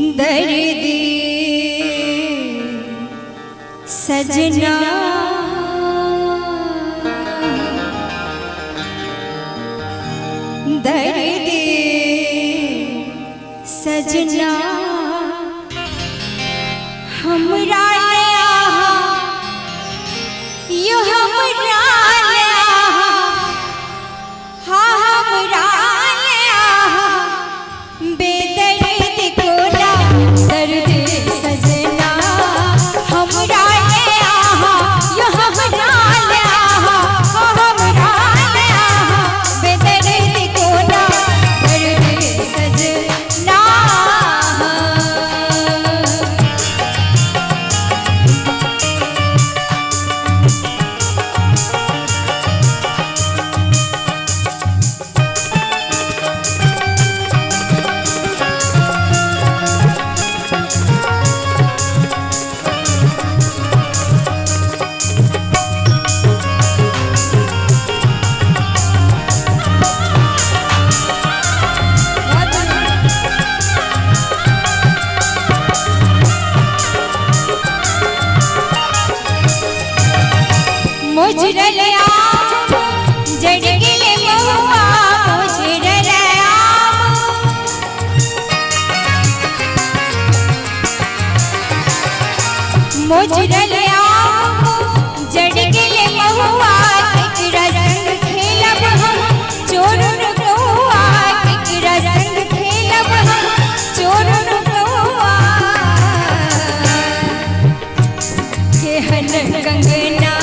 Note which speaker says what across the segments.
Speaker 1: दर्द सजना दर्द सजना हमरा यो हमरा बेदर्द कोला दर्द सजना हमरा यो हमरा बेदर्द कोला दर्द सजना मुजरल आम जड़ गिले महुआ मुजरल आम मुजरल आम जड़ गिले महुआ केकरा संग खेलब हम चोरन कौआ केकरा संग खेलब हम चोरन कौआ केहन कंगना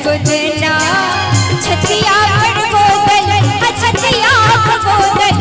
Speaker 1: गुदना छतिया पर बोतल छतिया पर बोतल